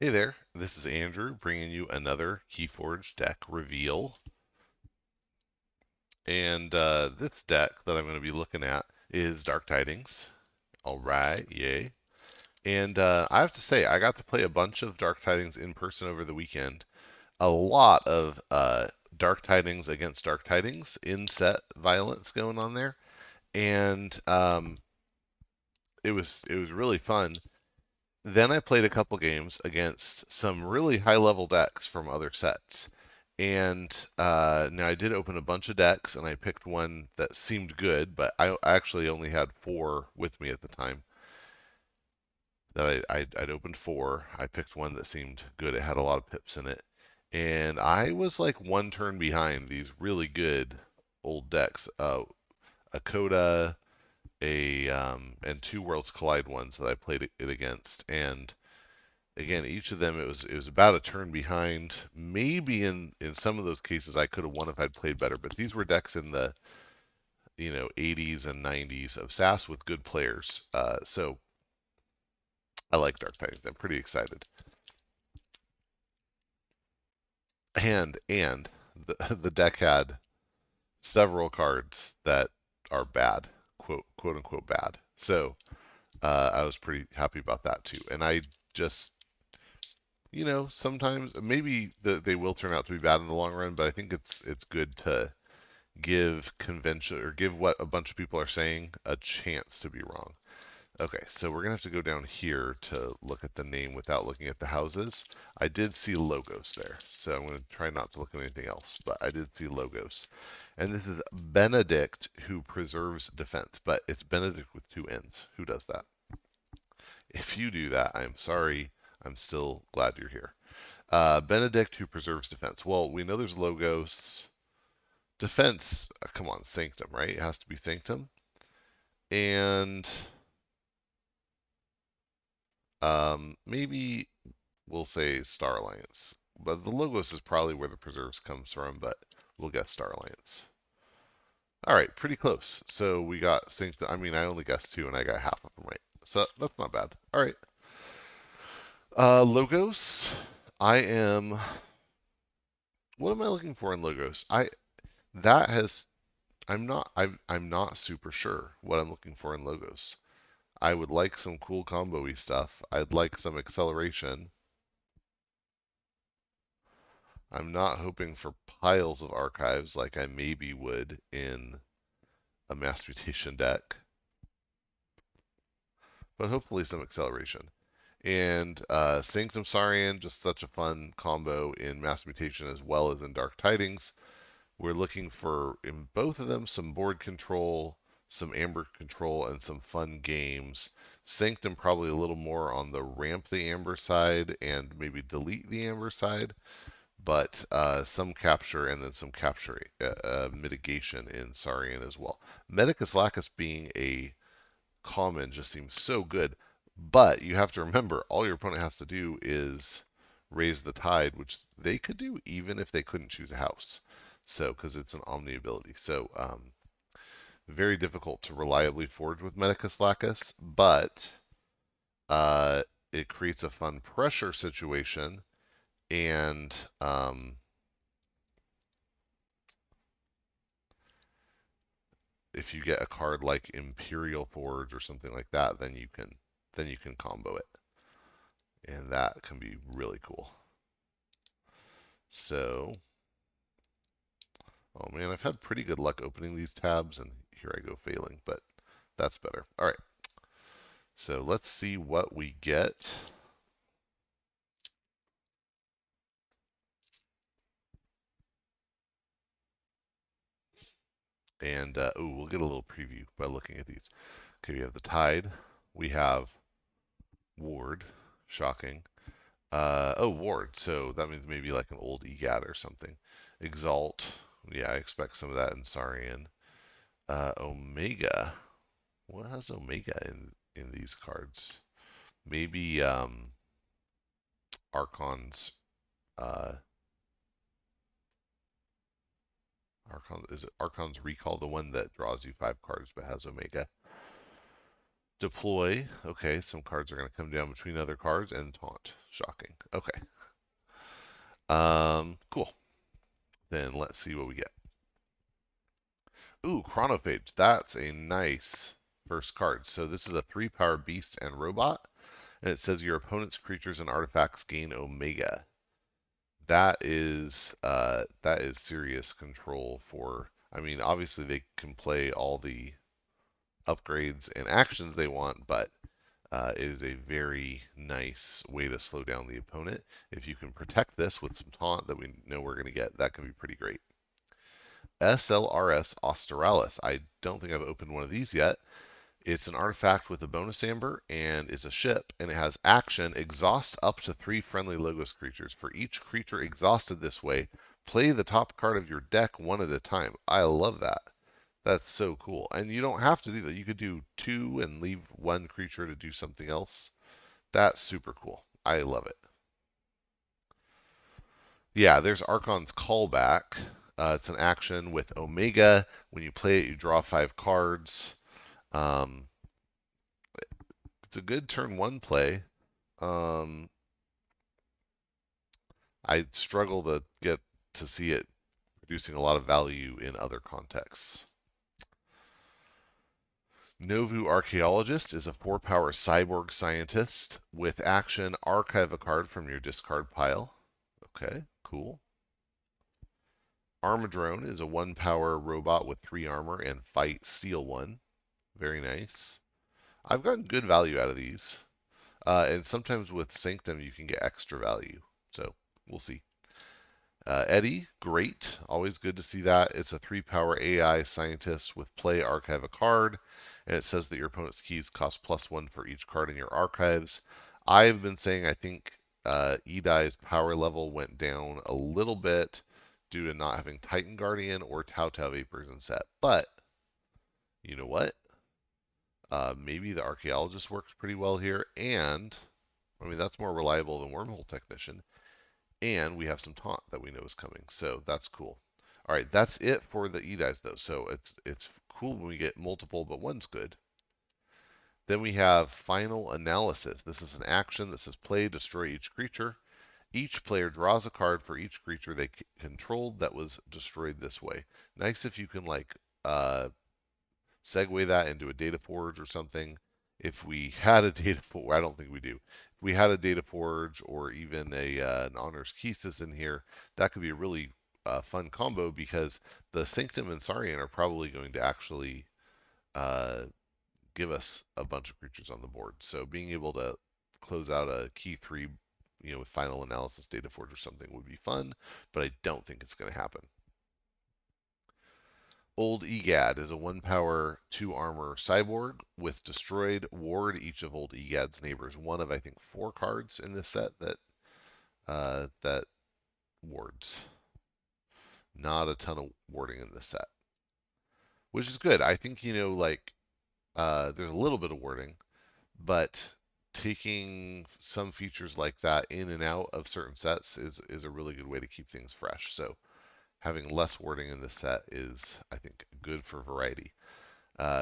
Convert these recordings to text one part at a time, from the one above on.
Hey there, this is Andrew bringing you another Keyforge deck reveal. And this deck that I'm going to be looking at is Dark Tidings. All right, yay. And I have to say, I got to play a bunch of Dark Tidings in person over the weekend. A lot of Dark Tidings against Dark Tidings in set violence going on there. And it was really fun. Then I played a couple games against some really high level decks from other sets. And now I did open a bunch of decks and I picked one that seemed good, but I actually only had four with me at the time. I'd opened four. I picked one that seemed good. It had a lot of pips in it. And I was like one turn behind these really good old decks. A Coda, and two Worlds Collide ones that I played it against. And again, each of them it was about a turn behind. Maybe in some of those cases I could have won if I'd played better, but these were decks in the 80s and 90s of SAS with good players. So I like Dark Tidings. I'm pretty excited. And the deck had several cards that are bad, quote unquote bad. So I was pretty happy about that too. And I just sometimes maybe they will turn out to be bad in the long run, but I think it's good to give convention or give what a bunch of people are saying a chance to be wrong. Okay, so we're gonna have to go down here to look at the name without looking at the houses. I did see Logos there, so I'm gonna try not to look at anything else, but I did see Logos. And this is Bennedict who preserves defense, but it's Benedict with two N's. Who does that? If you do that, I'm sorry. I'm still glad you're here. Bennedict who preserves defense. Well, we know there's Logos. Defense, come on, Sanctum, right? It has to be Sanctum. And maybe we'll say Star Alliance. But the Logos is probably where the preserves comes from, but we'll guess Star Alliance. All right, pretty close. So we got Sanctum. I mean, I only guessed two and I got half of them right. So that's not bad. All right. Logos. I am. What am I looking for in Logos? That has. I'm not super sure what I'm looking for in Logos. I would like some cool combo-y stuff. I'd like some acceleration. I'm not hoping for piles of archives like I maybe would in a mass mutation deck, but hopefully some acceleration. And Sanctum Saurian, just such a fun combo in mass mutation as well as in Dark Tidings. We're looking for, in both of them, some board control, some amber control, and some fun games. Sanctum probably a little more on the ramp the amber side and maybe delete the amber side, but some capture and then some capture mitigation in Saurian as well. Medicus Lacus being a common just seems so good, but you have to remember all your opponent has to do is raise the tide, which they could do even if they couldn't choose a house. So, because it's an omni ability. So, very difficult to reliably forge with Medicus Lacus, but it creates a fun pressure situation. And if you get a card like Imperial Forge or something like that, then you can combo it, and that can be really cool. So, oh man, I've had pretty good luck opening these tabs, and here I go failing, but that's better. All right, so let's see what we get. And we'll get a little preview by looking at these. Okay, we have the Tide. We have Ward. Shocking. Oh, Ward. So that means maybe like an old EGAT or something. Exalt. Yeah, I expect some of that in Saurian. Omega. What has Omega in these cards? Maybe Archon's. Uh, Archon is it Archon's Recall, the one that draws you 5 cards but has Omega? Deploy. Okay, some cards are going to come down between other cards and taunt. Shocking. Okay. Cool. Then let's see what we get. Ooh, Chronophage. That's a nice first card. So this is a 3-power beast and robot, and it says your opponent's creatures and artifacts gain Omega. That is serious control for. I mean, obviously they can play all the upgrades and actions they want, but it is a very nice way to slow down the opponent. If you can protect this with some taunt that we know we're going to get, that can be pretty great. SLRS Australis. I don't think I've opened one of these yet. It's an artifact with a bonus amber and is a ship, and it has action exhaust up to 3 friendly Logos creatures. For each creature exhausted this way, play the top card of your deck one at a time. I love that. That's so cool. And you don't have to do that. You could do 2 and leave 1 creature to do something else. That's super cool. I love it. Yeah, there's Archon's Callback. It's an action with Omega. When you play it, you draw 5 cards. Um, it's a good turn 1 play. I struggle to get to see it producing a lot of value in other contexts. Novu Archaeologist is a 4-power cyborg scientist with action archive a card from your discard pile. Okay, cool. Armadrone is a 1-power robot with 3 armor and fight steal 1. Very nice. I've gotten good value out of these. And sometimes with Sanctum you can get extra value. So we'll see. Eddie, great. Always good to see that. It's a 3-power AI scientist with play archive a card, and it says that your opponent's keys cost +1 for each card in your archives. I've been saying I think Edai's power level went down a little bit due to not having Titan Guardian or Tau Tau Vapors in set. But you know what? Maybe the Archaeologist works pretty well here, and I mean that's more reliable than Wormhole Technician. And we have some taunt that we know is coming, so that's cool. All right, that's it for the Edis though. So it's cool when we get multiple, but one's good. Then we have Final Analysis. This is an action that says play, destroy each creature. Each player draws a card for each creature they controlled that was destroyed this way. Nice if you can like segue that into a data forge or something. If we had a data forge, I don't think we do. If we had a data forge or even an honors Kesis in here, that could be a really fun combo because the Sanctum and Saurian are probably going to actually give us a bunch of creatures on the board. So being able to close out a key 3, with Final Analysis, Data Forge or something would be fun, but I don't think it's going to happen. Old Egad is a 1-power, 2 armor cyborg with destroyed ward each of Old Egad's neighbors. One of I think 4 cards in this set that wards. Not a ton of warding in this set, which is good. I think there's a little bit of warding, but taking some features like that in and out of certain sets is a really good way to keep things fresh. So having less wording in this set is, I think, good for variety.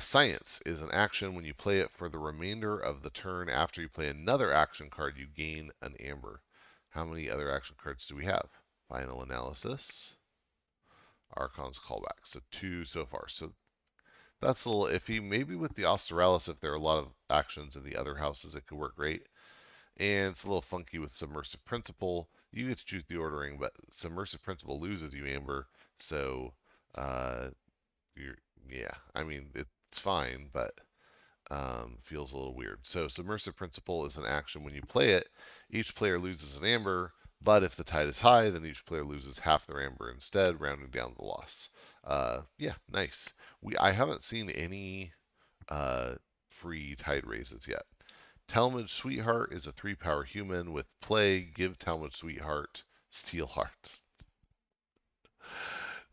Science is an action. When you play it for the remainder of the turn after you play another action card, you gain an amber. How many other action cards do we have? Final Analysis, Archon's Callback. So 2 so far. So that's a little iffy. Maybe with the Australis, if there are a lot of actions in the other houses, it could work great. And it's a little funky with Submersive Principle. You get to choose the ordering, but Submersive Principle loses you amber. So, I mean, it's fine, but feels a little weird. So, Submersive Principle is an action. When you play it, each player loses an amber, but if the tide is high, then each player loses half their amber instead, rounding down the loss. Yeah, nice. I haven't seen any free tide raises yet. Talmadge Sweetheart is a 3-power human with play. Give Talmadge Sweetheart Steelheart.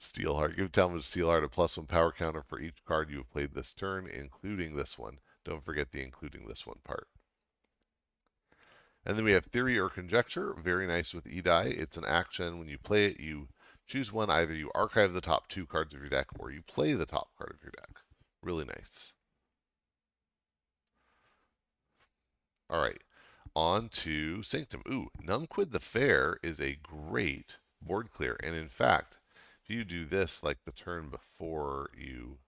Steelheart. Give Talmadge Steelheart a +1 power counter for each card you have played this turn, including this one. Don't forget the including this one part. And then we have Theory or Conjecture. Very nice with Edai. It's an action. When you play it, you choose one. Either you archive the top 2 cards of your deck or you play the top card of your deck. Really nice. All right, on to Sanctum. Ooh, Numquid the Fair is a great board clear, and in fact, if you do this like the turn before you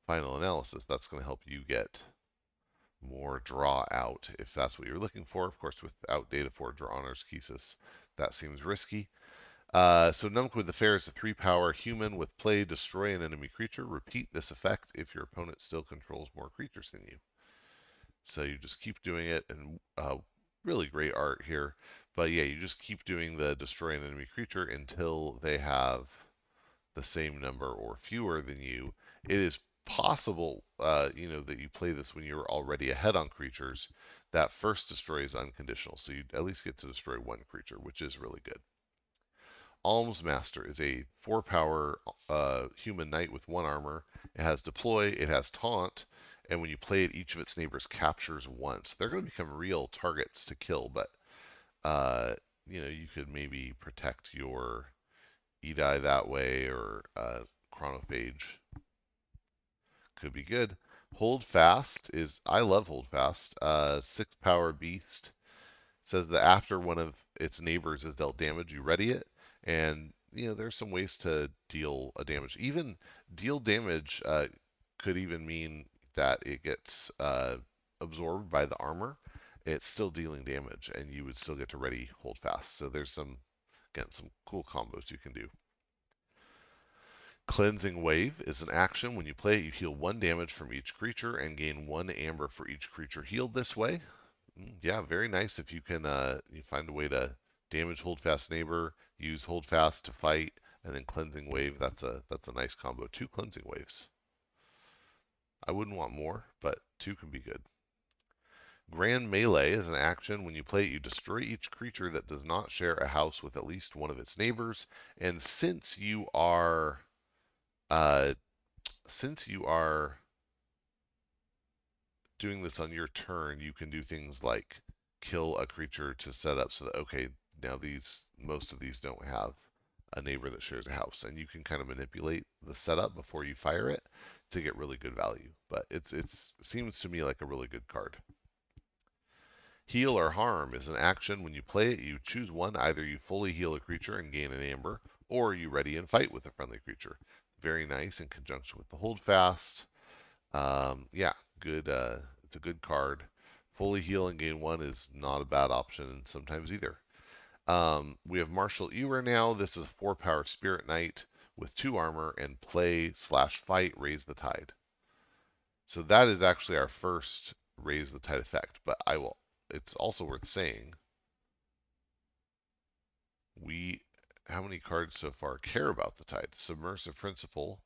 final analysis, that's going to help you get more draw out if that's what you're looking for. Of course, without data for draw honors Kesis, that seems risky. So Numquid the Fair is a 3-power human with play, destroy an enemy creature. Repeat this effect if your opponent still controls more creatures than you. So you just keep doing it, and really great art here. But yeah, you just keep doing the destroy an enemy creature until they have the same number or fewer than you. It is possible, that you play this when you're already ahead on creatures. That first destroy is unconditional, so you at least get to destroy one creature, which is really good. Alms Master is a 4-power human knight with 1 armor. It has deploy, it has taunt, and when you play it, each of its neighbors captures once. They're going to become real targets to kill, but you could maybe protect your Edai that way, or Chronophage could be good. Hold Fast is, I love Hold Fast. 6-power beast. Says that after one of its neighbors is dealt damage, you ready it, and there's some ways to deal a damage. Even deal damage could even mean that it gets absorbed by the armor. It's still dealing damage, and you would still get to ready hold fast. So there's some cool combos you can do. Cleansing Wave is an action. When you play it, you heal 1 damage from each creature and gain 1 amber for each creature healed this way. Yeah, very nice if you can you find a way to damage Holdfast neighbor, use Holdfast to fight, and then Cleansing Wave. That's a nice combo. 2 Cleansing Waves. I wouldn't want more, but 2 can be good. Grand Melee is an action. When you play it, you destroy each creature that does not share a house with at least one of its neighbors. And since you are uh, doing this on your turn, you can do things like kill a creature to set up so that, okay, now most of these don't have a neighbor that shares a house, and you can kind of manipulate the setup before you fire it to get really good value. But it seems to me like a really good card. Heal or Harm is an action. When you play it, you choose one. Either you fully heal a creature and gain an amber, or you ready and fight with a friendly creature. Very nice in conjunction with the hold fast. Yeah, good. It's a good card. Fully heal and gain 1 is not a bad option sometimes either. We have Martial Ewer now. This is a 4-power Spirit Knight with 2 armor and play/fight raise the tide. So that is actually our first raise the tide effect. But it's also worth saying how many cards so far care about the tide? Submersive Principle.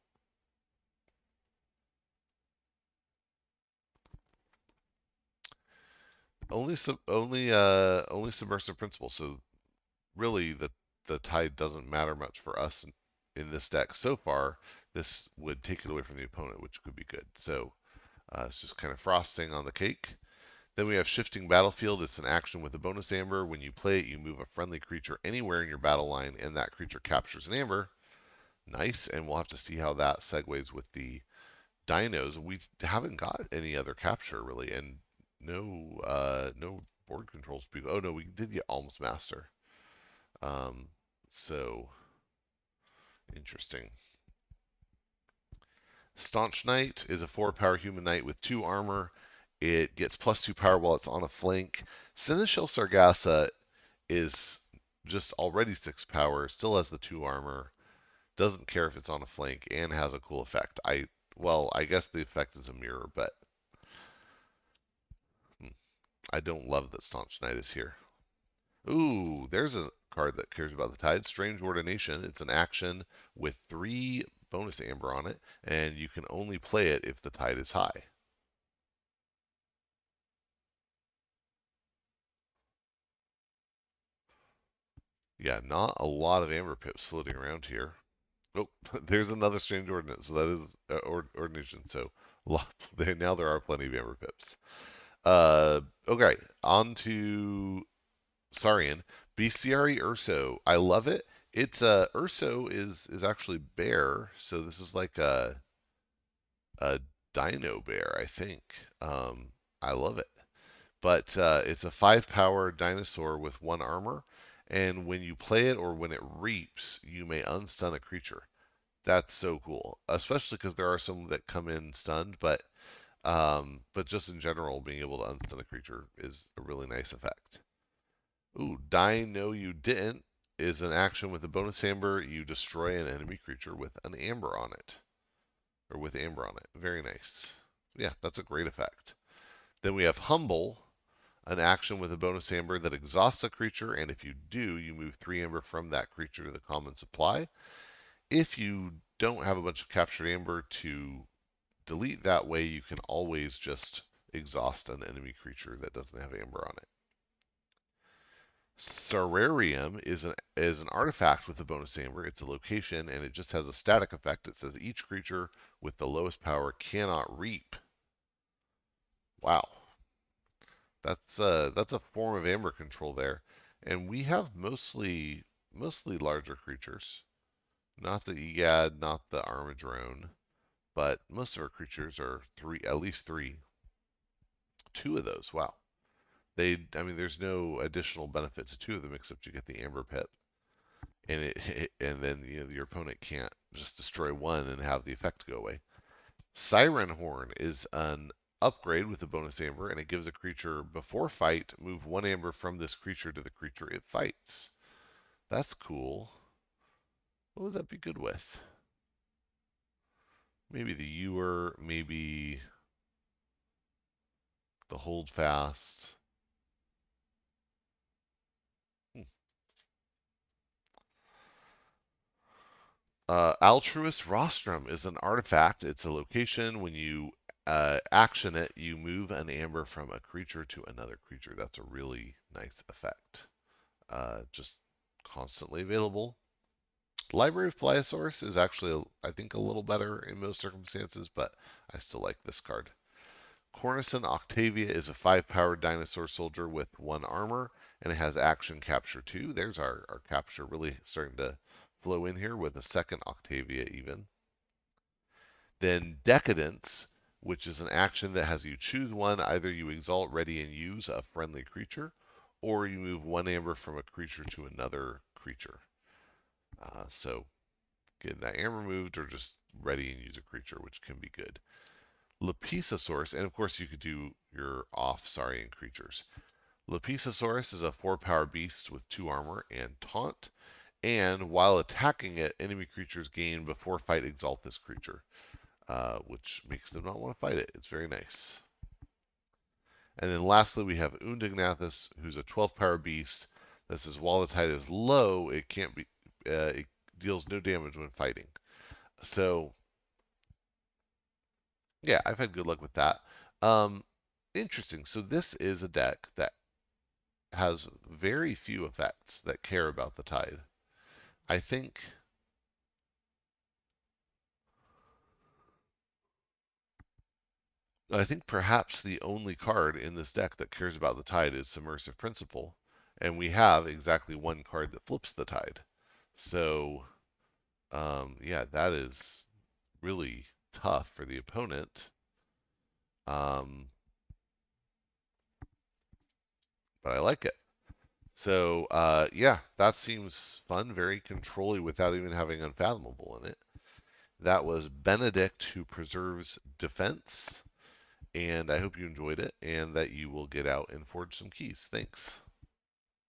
Only Submersive Principle. So really the tide doesn't matter much for us in this deck so far. This would take it away from the opponent, which could be good. So it's just kind of frosting on the cake. Then we have Shifting Battlefield. It's an action with a bonus amber. When you play it, you move a friendly creature anywhere in your battle line, and that creature captures an amber. Nice, and we'll have to see how that segues with the dinos. We haven't got any other capture really, and no board controls. Oh no, we did get Alms Master. So interesting. Staunch Knight is a 4-power human knight with 2 armor. It gets +2 power while it's on a flank. Seneschal Sargassa is just already 6 power, still has the 2 armor, doesn't care if it's on a flank, and has a cool effect. I guess the effect is a mirror, but I don't love that Staunch Knight is here. Ooh, there's a card that cares about the tide. Strange Ordination. It's an action with 3 bonus amber on it, and you can only play it if the tide is high. Yeah, not a lot of amber pips floating around here. Oh, there's another strange ordinance. So that is ordination. So now there are plenty of amber pips. Okay, on to Saurian. Bestiary Urso. I love it. It's Urso is actually bear, so this is like a dino bear, I think. I love it. But it's a 5-power dinosaur with 1 armor, and when you play it or when it reaps, you may unstun a creature. That's so cool, especially because there are some that come in stunned, but just in general, being able to unstun a creature is a really nice effect. Ooh, Die No You Didn't is an action with a bonus amber. You destroy an enemy creature with an amber on it, or with amber on it. Very nice. Yeah, that's a great effect. Then we have Humble, an action with a bonus amber that exhausts a creature, and if you do, you move 3 amber from that creature to the common supply. If you don't have a bunch of captured amber to delete that way, you can always just exhaust an enemy creature that doesn't have amber on it. Saurian is an artifact with a bonus amber. It's a location, and it just has a static effect. It says each creature with the lowest power cannot reap. Wow, that's a form of amber control there, and we have mostly larger creatures. Not the Egad, not the Armadrone, but most of our creatures are at least three. 2 of those, wow. I mean, there's no additional benefit to 2 of them except you get the Amber Pip, and then your opponent can't just destroy 1 and have the effect go away. Siren Horn is an upgrade with a bonus amber, and it gives a creature before fight move 1 amber from this creature to the creature it fights. That's cool. What would that be good with? Maybe the Ewer, maybe the Holdfast. Altruist Rostrum is an artifact. It's a location. When you action it, you move an amber from a creature to another creature. That's a really nice effect. Just constantly available. Library of Pliosaurus is actually, I think, a little better in most circumstances, but I still like this card. Cornison Octavia is a 5-power dinosaur soldier with 1 armor, and it has action capture 2. There's our capture really starting to flow in here with a second Octavia even. Then Decadence, which is an action that has you choose one. Either you exalt, ready, and use a friendly creature, or you move 1 amber from a creature to another creature. So getting that amber moved or just ready and use a creature, which can be good. Lepisosaurus, and of course you could do your off Saurian creatures. Lepisosaurus is a 4-power beast with 2 armor and taunt, and while attacking it, enemy creatures gain before fight exalt this creature, which makes them not want to fight it. It's very nice. And then lastly, we have Undignathus, who's a 12-power beast. That says while the tide is low, it can't be. It deals no damage when fighting. So yeah, I've had good luck with that. Um, Interesting. So this is a deck that has very few effects that care about the tide. I think I think perhaps the only card in this deck that cares about the tide is Submersive Principle, and we have exactly 1 card that flips the tide. So yeah, that is really tough for the opponent. Um, but I like it. So yeah, that seems fun, very controlly without even having Unfathomable in it. That was Bennedict, who preserves defense, and I hope you enjoyed it and that you will get out and forge some keys. Thanks.